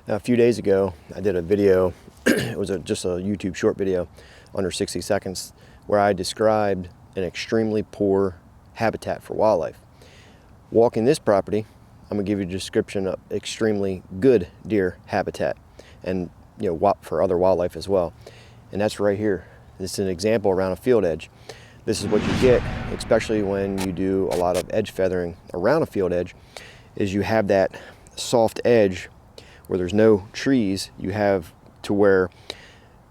Now, a few days ago, I did a video, it was just a YouTube short video, under 60 seconds, where I described an extremely poor habitat for wildlife. Walking this property, I'm gonna give you a description of extremely good deer habitat, and for other wildlife as well. And that's right here. This is an example around a field edge. This is what you get, especially when you do a lot of edge feathering around a field edge, is you have that soft edge where there's no trees. You have to where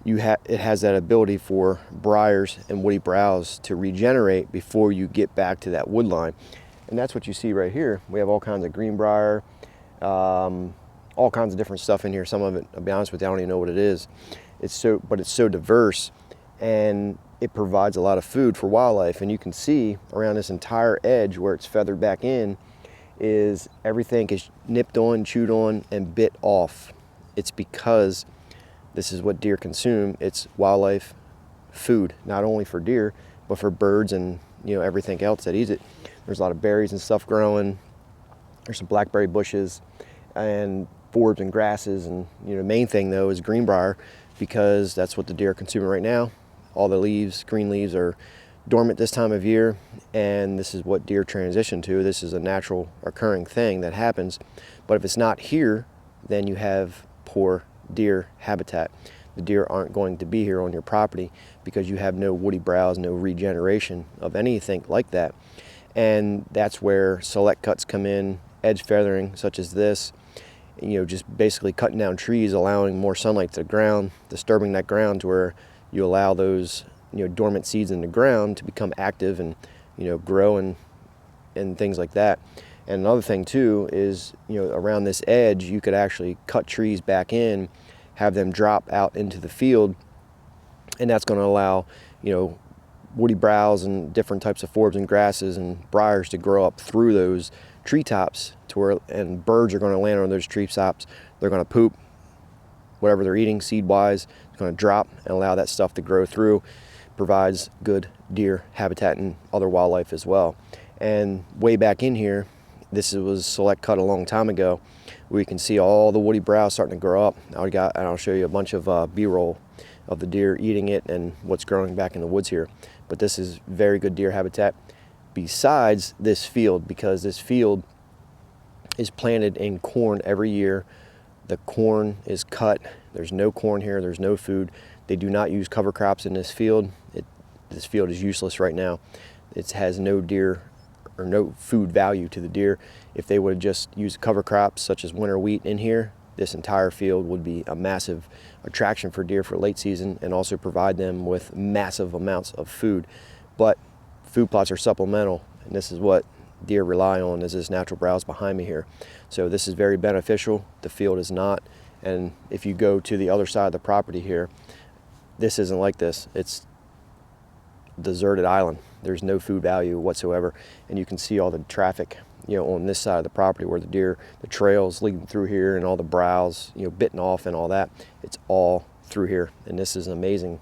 it has that ability for briers and woody browse to regenerate before you get back to that wood line. And that's what you see right here. We have all kinds of green briar, all kinds of different stuff in here. Some of it, I'll be honest with you, I don't even know what it is. But it's so diverse, and it provides a lot of food for wildlife. And you can see around this entire edge where it's feathered back in, is everything is nipped on, chewed on, and bit off. It's because this is what deer consume. It's wildlife food, not only for deer, but for birds and everything else that eats it. There's a lot of berries and stuff growing. There's some blackberry bushes and forbs and grasses, and the main thing though is greenbrier, because that's what the deer are consuming right now. All the leaves, green leaves, are dormant this time of year, and this is what deer transition to. This is a natural occurring thing that happens. But if it's not here, then you have poor deer habitat. The deer aren't going to be here on your property because you have no woody browse, no regeneration of anything like that. And that's where select cuts come in, edge feathering such as this, just basically cutting down trees, allowing more sunlight to the ground, disturbing that ground to where you allow those dormant seeds in the ground to become active and grow and things like that. And another thing too is around this edge you could actually cut trees back in, have them drop out into the field, and that's going to allow woody browse and different types of forbs and grasses and briars to grow up through those treetops, and birds are going to land on those treetops. They're going to poop whatever they're eating seed wise. It's going to drop and allow that stuff to grow through. Provides good deer habitat and other wildlife as well. And way back in here, this was select cut a long time ago, where you can see all the woody browse starting to grow up. And I'll show you a bunch of B-roll of the deer eating it and what's growing back in the woods here. But this is very good deer habitat besides this field, because this field is planted in corn every year. The corn is cut. There's no corn here. There's no food. They do not use cover crops in this field. This field is useless right now. It has no deer or no food value to the deer. If they would have just used cover crops such as winter wheat in here, this entire field would be a massive attraction for deer for late season, and also provide them with massive amounts of food. But food plots are supplemental, and this is what deer rely on, is this natural browse behind me here. So this is very beneficial. The field is not. And if you go to the other side of the property here, this isn't like this. It's deserted island. There's no food value whatsoever, and you can see all the traffic on this side of the property where the trails leading through here, and all the browse bitten off and all that. It's all through here, and this is amazing.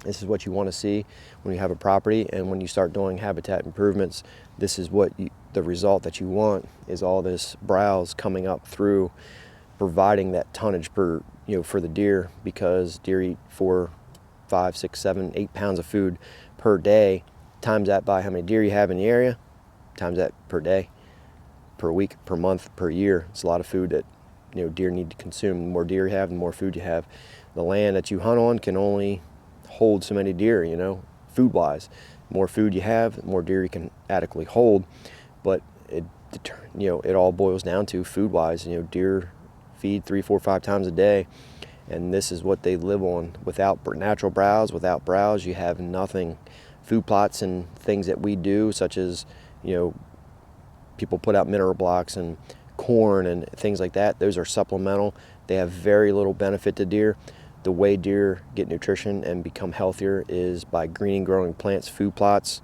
This is what you want to see when you have a property, and when you start doing habitat improvements, this is what the result that you want, is all this browse coming up through, providing that tonnage for the deer, because deer eat 4, 5, 6, 7, 8 pounds of food per day. Times that by how many deer you have in the area, times that per day, per week, per month, per year. It's a lot of food that deer need to consume. The more deer you have, the more food you have. The land that you hunt on can only hold so many deer, food wise. The more food you have, the more deer you can adequately hold. But it all boils down to food wise. Deer feed 3, 4, 5 times a day, and this is what they live on. Without natural browse, without browse, you have nothing. Food plots and things that we do, such as people put out mineral blocks and corn and things like that, those are supplemental. They have very little benefit to deer. The way deer get nutrition and become healthier is by greening, growing plants, food plots,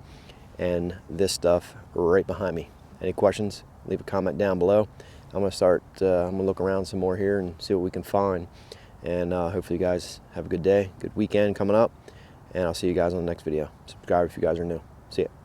and this stuff right behind me. Any questions? Leave a comment down below. I'm gonna look around some more here and see what we can find. And hopefully you guys have a good day, good weekend coming up, and I'll see you guys on the next video. Subscribe if you guys are new. See ya.